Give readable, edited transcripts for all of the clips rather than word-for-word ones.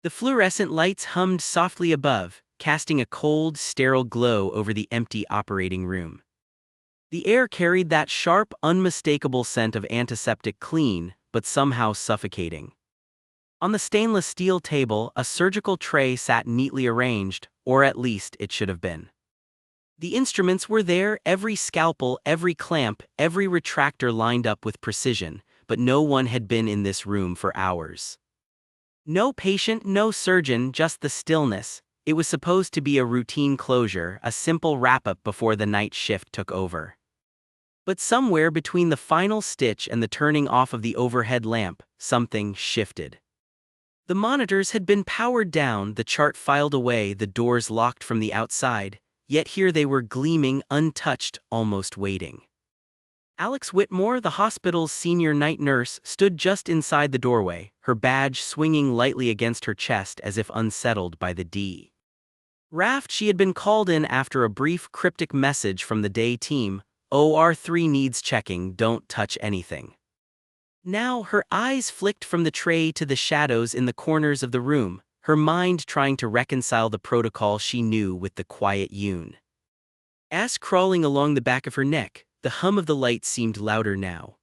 The fluorescent lights hummed softly above, casting a cold, sterile glow over the empty operating room. The air carried that sharp, unmistakable scent of antiseptic clean, but somehow suffocating. On the stainless steel table, a surgical tray sat neatly arranged, or at least it should have been. The instruments were there, every scalpel, every clamp, every retractor lined up with precision, but no one had been in this room for hours. No patient, no surgeon, just the stillness. It was supposed to be a routine closure, a simple wrap-up before the night shift took over. But somewhere between the final stitch and the turning off of the overhead lamp, something shifted. The monitors had been powered down, the chart filed away, the doors locked from the outside, yet here they were gleaming, untouched, almost waiting. Alex Whitmore, the hospital's senior night nurse, stood just inside the doorway, her badge swinging lightly against her chest as if unsettled by the D. Raft. She had been called in after a brief cryptic message from the day team, OR3 needs checking, don't touch anything. Now her eyes flicked from the tray to the shadows in the corners of the room, her mind trying to reconcile the protocol she knew with the quiet Yoon. As crawling along the back of her neck, the hum of the light seemed louder now.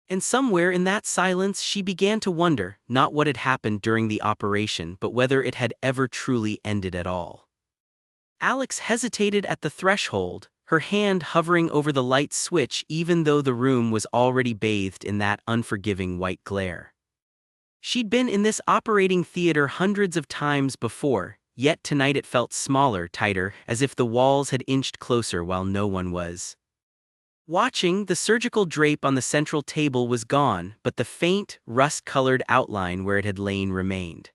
And somewhere in that silence she began to wonder, not what had happened during the operation but whether it had ever truly ended at all. Alex hesitated at the threshold, her hand hovering over the light switch even though the room was already bathed in that unforgiving white glare. She'd been in this operating theater hundreds of times before, yet tonight it felt smaller, tighter, as if the walls had inched closer while no one was watching. The surgical drape on the central table was gone, but the faint, rust-colored outline where it had lain remained.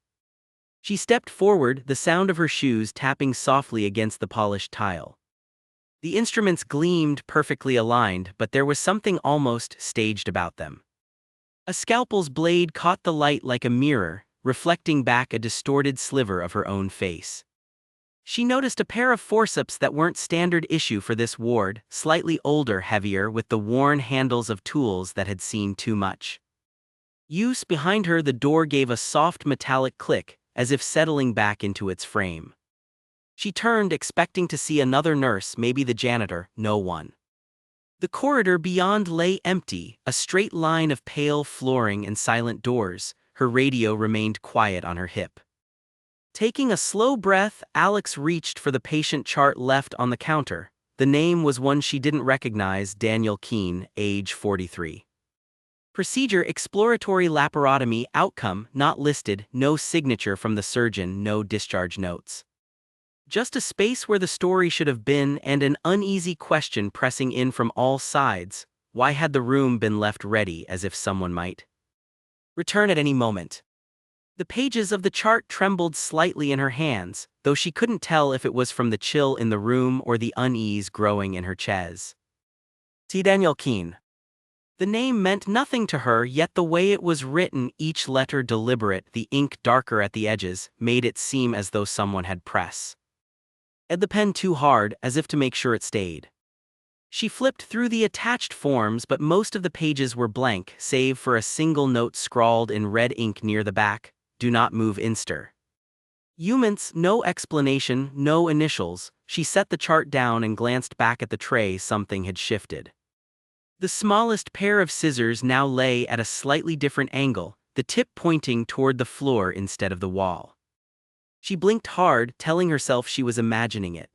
She stepped forward, the sound of her shoes tapping softly against the polished tile. The instruments gleamed, perfectly aligned, but there was something almost staged about them. A scalpel's blade caught the light like a mirror, reflecting back a distorted sliver of her own face. She noticed a pair of forceps that weren't standard issue for this ward, slightly older, heavier, with the worn handles of tools that had seen too much use. Behind her, the door gave a soft metallic click, as if settling back into its frame. She turned, expecting to see another nurse, maybe the janitor. No one. The corridor beyond lay empty, a straight line of pale flooring and silent doors. Her radio remained quiet on her hip. Taking a slow breath, Alex reached for the patient chart left on the counter. The name was one she didn't recognize, Daniel Keene, age 43. Procedure: exploratory laparotomy. Outcome: not listed, no signature from the surgeon, no discharge notes. Just a space where the story should have been and an uneasy question pressing in from all sides. Why had the room been left ready as if someone might return at any moment? The pages of the chart trembled slightly in her hands, though she couldn't tell if it was from the chill in the room or the unease growing in her chest. T. Daniel Keene. The name meant nothing to her, yet the way it was written, each letter deliberate, the ink darker at the edges, made it seem as though someone had pressed the pen too hard, as if to make sure it stayed. She flipped through the attached forms, but most of the pages were blank, save for a single note scrawled in red ink near the back: do not move instar. Humans, no explanation, no initials. She set the chart down and glanced back at the tray. Something had shifted. The smallest pair of scissors now lay at a slightly different angle, the tip pointing toward the floor instead of the wall. She blinked hard, telling herself she was imagining it.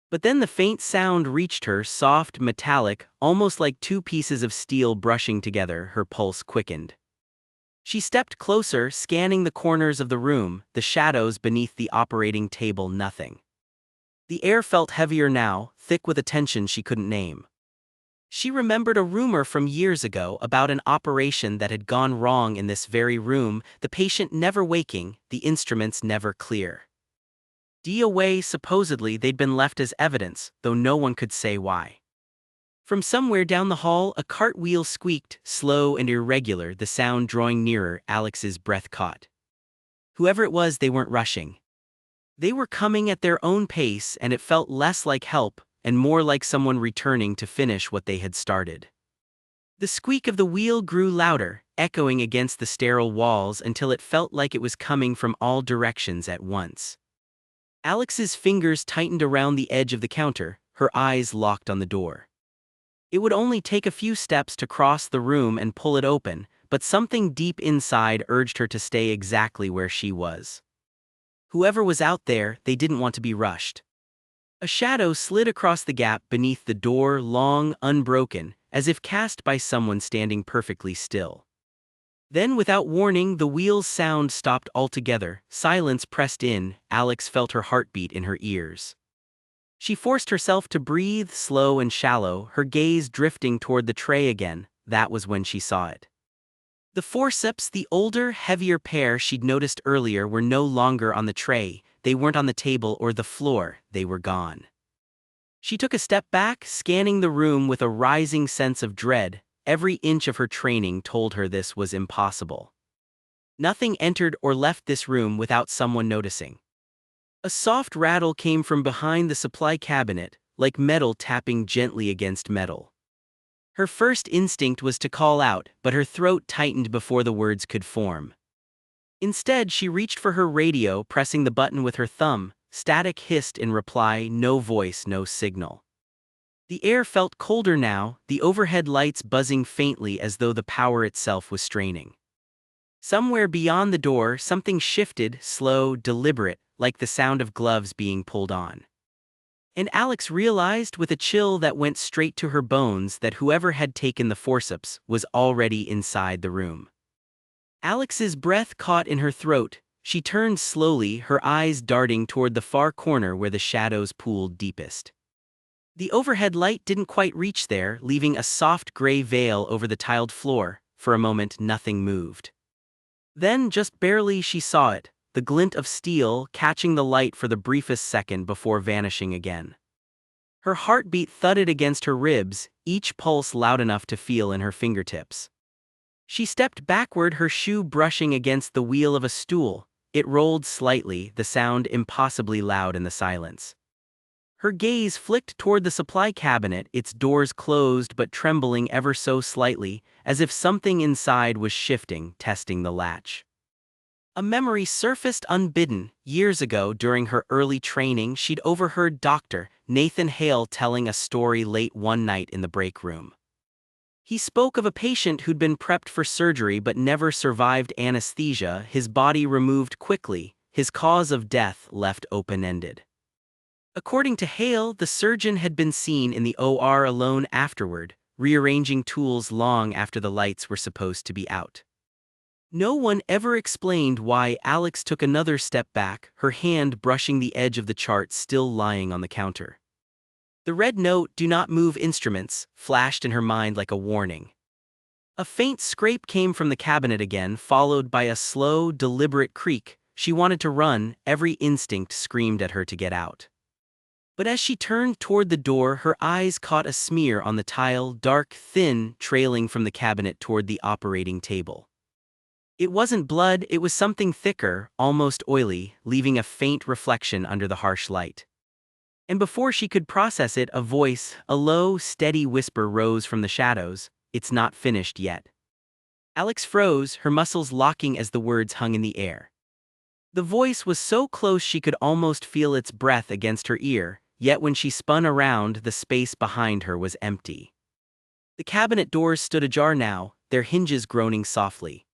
But then the faint sound reached her, soft, metallic, almost like two pieces of steel brushing together. Her pulse quickened. She stepped closer, scanning the corners of the room, the shadows beneath the operating table. Nothing. The air felt heavier now, thick with a tension she couldn't name. She remembered a rumor from years ago about an operation that had gone wrong in this very room, the patient never waking, the instruments never clear. Away, supposedly they'd been left as evidence, though no one could say why. From somewhere down the hall, a cartwheel squeaked, slow and irregular, the sound drawing nearer. Alex's breath caught. Whoever it was, they weren't rushing. They were coming at their own pace, and it felt less like help and more like someone returning to finish what they had started. The squeak of the wheel grew louder, echoing against the sterile walls until it felt like it was coming from all directions at once. Alex's fingers tightened around the edge of the counter, her eyes locked on the door. It would only take a few steps to cross the room and pull it open, but something deep inside urged her to stay exactly where she was. Whoever was out there, they didn't want to be rushed. A shadow slid across the gap beneath the door, long, unbroken, as if cast by someone standing perfectly still. Then, without warning, the wheel's sound stopped altogether. Silence pressed in. Alex felt her heartbeat in her ears. She forced herself to breathe, slow and shallow, her gaze drifting toward the tray again. That was when she saw it. The forceps, the older, heavier pair she'd noticed earlier, were no longer on the tray. They weren't on the table or the floor. They were gone. She took a step back, scanning the room with a rising sense of dread. Every inch of her training told her this was impossible. Nothing entered or left this room without someone noticing. A soft rattle came from behind the supply cabinet, like metal tapping gently against metal. Her first instinct was to call out, but her throat tightened before the words could form. Instead, she reached for her radio, pressing the button with her thumb. Static hissed in reply, no voice, no signal. The air felt colder now, the overhead lights buzzing faintly as though the power itself was straining. Somewhere beyond the door, something shifted, slow, deliberate, like the sound of gloves being pulled on. And Alex realized with a chill that went straight to her bones that whoever had taken the forceps was already inside the room. Alex's breath caught in her throat. She turned slowly, her eyes darting toward the far corner where the shadows pooled deepest. The overhead light didn't quite reach there, leaving a soft gray veil over the tiled floor. For a moment, nothing moved. Then, just barely, she saw it, the glint of steel catching the light for the briefest second before vanishing again. Her heartbeat thudded against her ribs, each pulse loud enough to feel in her fingertips. She stepped backward, her shoe brushing against the wheel of a stool. It rolled slightly, the sound impossibly loud in the silence. Her gaze flicked toward the supply cabinet, its doors closed but trembling ever so slightly, as if something inside was shifting, testing the latch. A memory surfaced unbidden. Years ago, during her early training, she'd overheard Dr. Nathan Hale telling a story late one night in the break room. He spoke of a patient who'd been prepped for surgery but never survived anesthesia, his body removed quickly, his cause of death left open-ended. According to Hale, the surgeon had been seen in the OR alone afterward, rearranging tools long after the lights were supposed to be out. No one ever explained why. Alex took another step back, her hand brushing the edge of the chart still lying on the counter. The red note, "Do not move instruments," flashed in her mind like a warning. A faint scrape came from the cabinet again, followed by a slow, deliberate creak. She wanted to run, every instinct screamed at her to get out. But as she turned toward the door, her eyes caught a smear on the tile, dark, thin, trailing from the cabinet toward the operating table. It wasn't blood, it was something thicker, almost oily, leaving a faint reflection under the harsh light. And before she could process it, a voice, a low, steady whisper rose from the shadows, "It's not finished yet." Alex froze, her muscles locking as the words hung in the air. The voice was so close she could almost feel its breath against her ear, yet when she spun around, the space behind her was empty. The cabinet doors stood ajar now, their hinges groaning softly.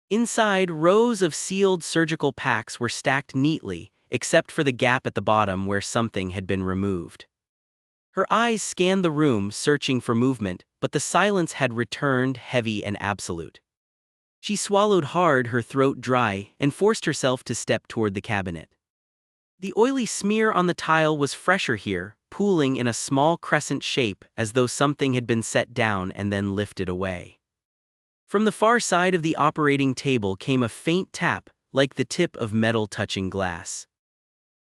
Inside, rows of sealed surgical packs were stacked neatly, except for the gap at the bottom where something had been removed. Her eyes scanned the room, searching for movement, but the silence had returned, heavy and absolute. She swallowed hard, her throat dry, and forced herself to step toward the cabinet. The oily smear on the tile was fresher here, pooling in a small crescent shape as though something had been set down and then lifted away. From the far side of the operating table came a faint tap, like the tip of metal touching glass.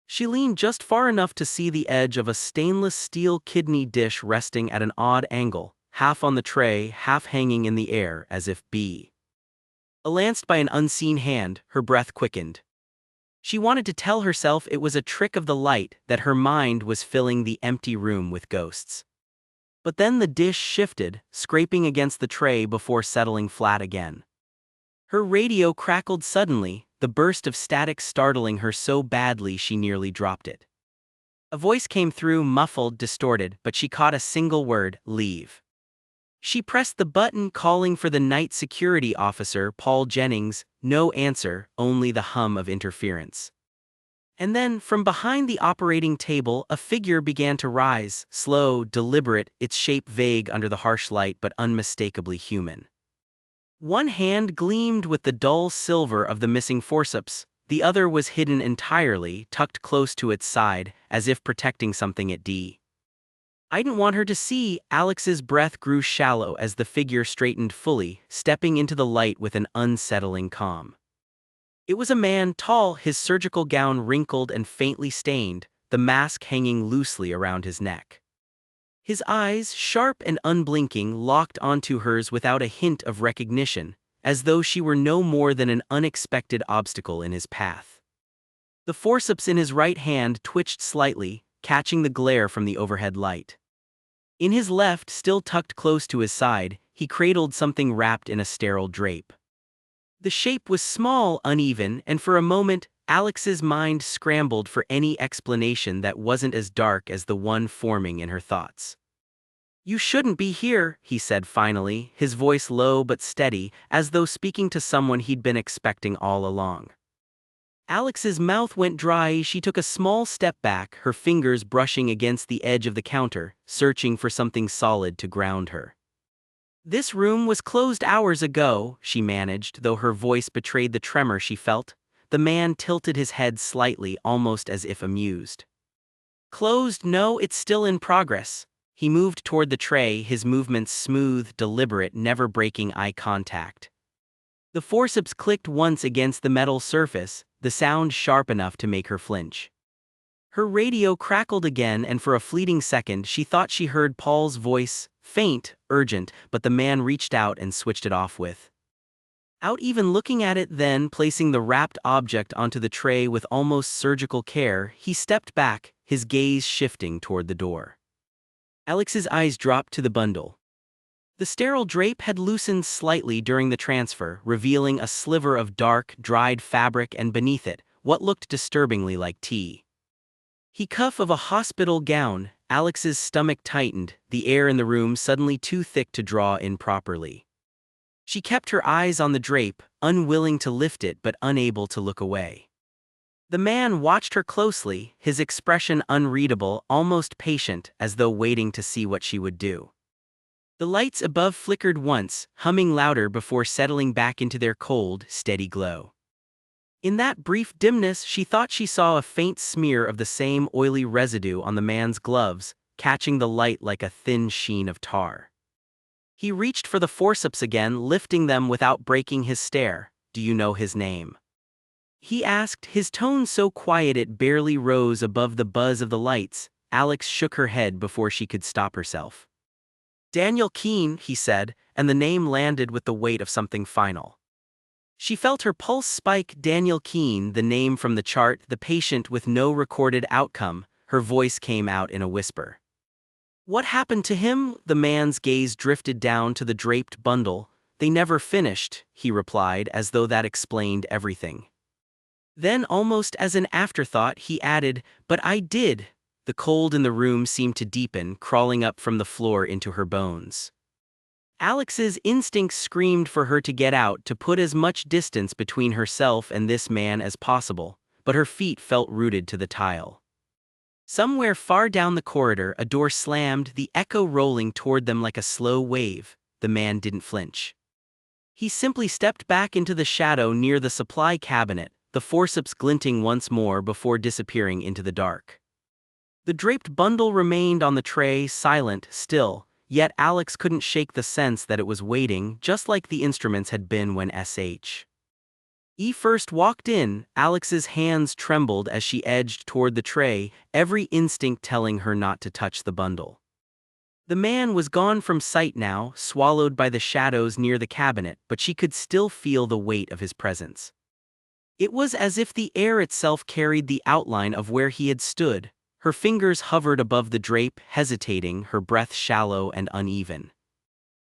She leaned just far enough to see the edge of a stainless steel kidney dish resting at an odd angle, half on the tray, half hanging in the air as if lanced by an unseen hand. Her breath quickened. She wanted to tell herself it was a trick of the light, that her mind was filling the empty room with ghosts. But then the dish shifted, scraping against the tray before settling flat again. Her radio crackled suddenly, the burst of static startling her so badly she nearly dropped it. A voice came through, muffled, distorted, but she caught a single word: leave. She pressed the button, calling for the night security officer, Paul Jennings. No answer, only the hum of interference. And then, from behind the operating table, a figure began to rise, slow, deliberate, its shape vague under the harsh light but unmistakably human. One hand gleamed with the dull silver of the missing forceps, the other was hidden entirely, tucked close to its side, as if protecting something at D. "I didn't want her to see." Alex's breath grew shallow as the figure straightened fully, stepping into the light with an unsettling calm. It was a man, tall, his surgical gown wrinkled and faintly stained, the mask hanging loosely around his neck. His eyes, sharp and unblinking, locked onto hers without a hint of recognition, as though she were no more than an unexpected obstacle in his path. The forceps in his right hand twitched slightly, catching the glare from the overhead light. In his left, still tucked close to his side, he cradled something wrapped in a sterile drape. The shape was small, uneven, and for a moment, Alex's mind scrambled for any explanation that wasn't as dark as the one forming in her thoughts. "You shouldn't be here," he said finally, his voice low but steady, as though speaking to someone he'd been expecting all along. Alex's mouth went dry. She took a small step back, her fingers brushing against the edge of the counter, searching for something solid to ground her. "This room was closed hours ago," she managed, though her voice betrayed the tremor she felt. The man tilted his head slightly, almost as if amused. "Closed? No, it's still in progress." He moved toward the tray, his movements smooth, deliberate, never breaking eye contact. The forceps clicked once against the metal surface, the sound sharp enough to make her flinch. Her radio crackled again, and for a fleeting second she thought she heard Paul's voice, faint, urgent, but the man reached out and switched it off without even looking at it. Then, placing the wrapped object onto the tray with almost surgical care, he stepped back, his gaze shifting toward the door. Alex's eyes dropped to the bundle. The sterile drape had loosened slightly during the transfer, revealing a sliver of dark, dried fabric, and beneath it, what looked disturbingly like tea. He cuff of a hospital gown. Alex's stomach tightened, the air in the room suddenly too thick to draw in properly. She kept her eyes on the drape, unwilling to lift it but unable to look away. The man watched her closely, his expression unreadable, almost patient, as though waiting to see what she would do. The lights above flickered once, humming louder before settling back into their cold, steady glow. In that brief dimness, she thought she saw a faint smear of the same oily residue on the man's gloves, catching the light like a thin sheen of tar. He reached for the forceps again, lifting them without breaking his stare. "Do you know his name?" he asked, his tone so quiet it barely rose above the buzz of the lights. Alex shook her head before she could stop herself. "Daniel Keene," he said, and the name landed with the weight of something final. She felt her pulse spike. Daniel Keene, the name from the chart, the patient with no recorded outcome. Her voice came out in a whisper. "What happened to him?" The man's gaze drifted down to the draped bundle. "They never finished," he replied, as though that explained everything. Then, almost as an afterthought, he added, "But I did." The cold in the room seemed to deepen, crawling up from the floor into her bones. Alex's instincts screamed for her to get out, to put as much distance between herself and this man as possible, but her feet felt rooted to the tile. Somewhere far down the corridor, a door slammed, the echo rolling toward them like a slow wave. The man didn't flinch. He simply stepped back into the shadow near the supply cabinet, the forceps glinting once more before disappearing into the dark. The draped bundle remained on the tray, silent, still, yet Alex couldn't shake the sense that it was waiting, just like the instruments had been when SHE first walked in. Alex's hands trembled as she edged toward the tray, every instinct telling her not to touch the bundle. The man was gone from sight now, swallowed by the shadows near the cabinet, but she could still feel the weight of his presence. It was as if the air itself carried the outline of where he had stood. Her fingers hovered above the drape, hesitating, her breath shallow and uneven.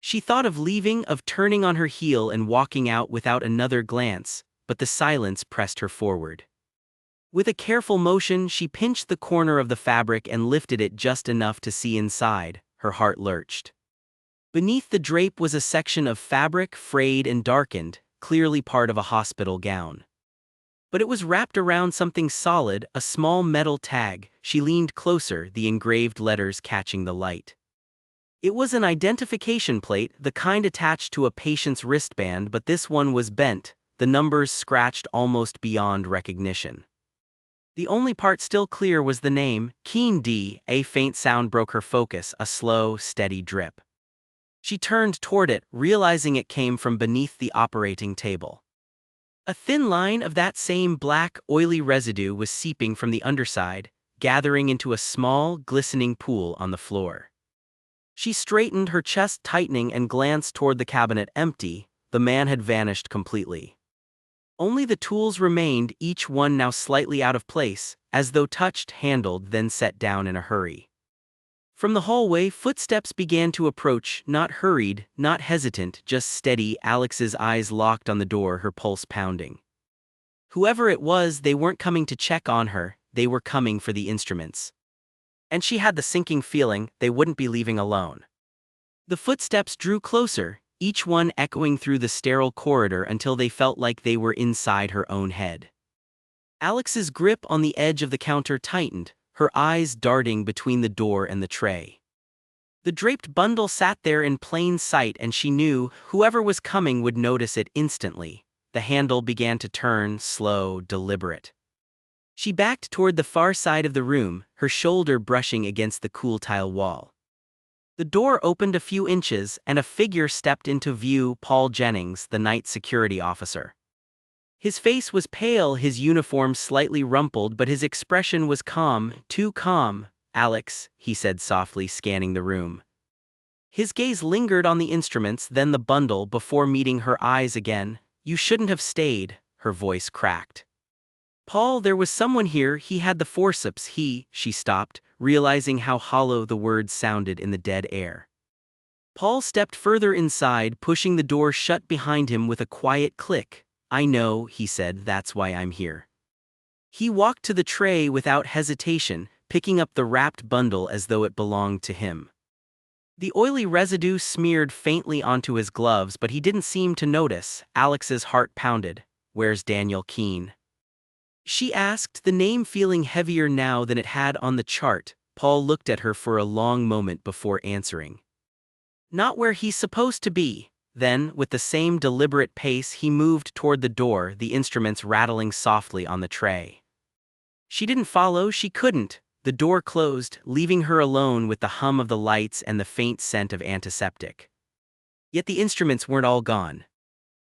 She thought of leaving, of turning on her heel and walking out without another glance, but the silence pressed her forward. With a careful motion, she pinched the corner of the fabric and lifted it just enough to see inside. Her heart lurched. Beneath the drape was a section of fabric, frayed and darkened, clearly part of a hospital gown. But it was wrapped around something solid, a small metal tag. She leaned closer, the engraved letters catching the light. It was an identification plate, the kind attached to a patient's wristband, but this one was bent, the numbers scratched almost beyond recognition. The only part still clear was the name, Keen D. A faint sound broke her focus, a slow, steady drip. She turned toward it, realizing it came from beneath the operating table. A thin line of that same black, oily residue was seeping from the underside, gathering into a small, glistening pool on the floor. She straightened, her chest tightening, and glanced toward the cabinet, empty. The man had vanished completely. Only the tools remained, each one now slightly out of place, as though touched, handled, then set down in a hurry. From the hallway, footsteps began to approach, not hurried, not hesitant, just steady. Alex's eyes locked on the door, her pulse pounding. Whoever it was, they weren't coming to check on her, they were coming for the instruments. And she had the sinking feeling they wouldn't be leaving alone. The footsteps drew closer, each one echoing through the sterile corridor until they felt like they were inside her own head. Alex's grip on the edge of the counter tightened, her eyes darting between the door and the tray. The draped bundle sat there in plain sight, and she knew whoever was coming would notice it instantly. The handle began to turn, slow, deliberate. She backed toward the far side of the room, her shoulder brushing against the cool tile wall. The door opened a few inches, and a figure stepped into view, Paul Jennings, the night security officer. His face was pale, his uniform slightly rumpled, but his expression was calm, too calm. "Alex," he said softly, scanning the room. His gaze lingered on the instruments, then the bundle, before meeting her eyes again. "You shouldn't have stayed," her voice cracked. "Paul, there was someone here, he had the forceps, She stopped, realizing how hollow the words sounded in the dead air. Paul stepped further inside, pushing the door shut behind him with a quiet click. "I know," he said, "that's why I'm here." He walked to the tray without hesitation, picking up the wrapped bundle as though it belonged to him. The oily residue smeared faintly onto his gloves, but he didn't seem to notice. Alex's heart pounded. "Where's Daniel Keene?" she asked, the name feeling heavier now than it had on the chart. Paul looked at her for a long moment before answering. "Not where he's supposed to be." Then, with the same deliberate pace, he moved toward the door, the instruments rattling softly on the tray. She didn't follow, she couldn't. The door closed, leaving her alone with the hum of the lights and the faint scent of antiseptic. Yet the instruments weren't all gone.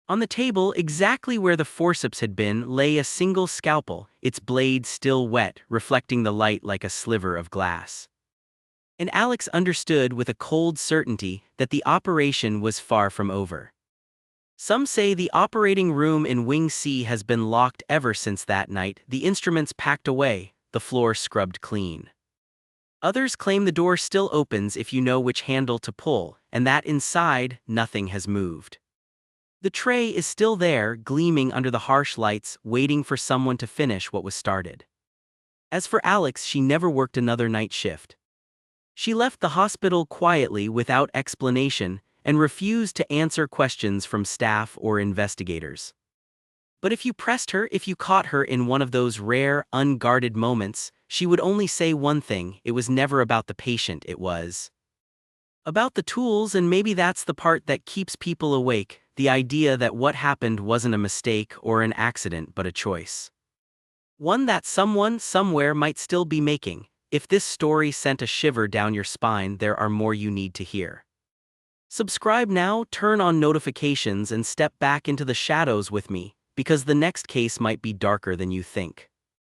On the table, exactly where the forceps had been, lay a single scalpel, its blade still wet, reflecting the light like a sliver of glass. And Alex understood with a cold certainty that the operation was far from over. Some say the operating room in Wing C has been locked ever since that night, the instruments packed away, the floor scrubbed clean. Others claim the door still opens if you know which handle to pull, and that inside, nothing has moved. The tray is still there, gleaming under the harsh lights, waiting for someone to finish what was started. As for Alex, she never worked another night shift. She left the hospital quietly without explanation and refused to answer questions from staff or investigators. But if you pressed her, if you caught her in one of those rare, unguarded moments, she would only say one thing: it was never about the patient, it was about the tools. And maybe that's the part that keeps people awake, the idea that what happened wasn't a mistake or an accident but a choice. One that someone, somewhere might still be making. If this story sent a shiver down your spine, there are more you need to hear. Subscribe now, turn on notifications, and step back into the shadows with me, because the next case might be darker than you think.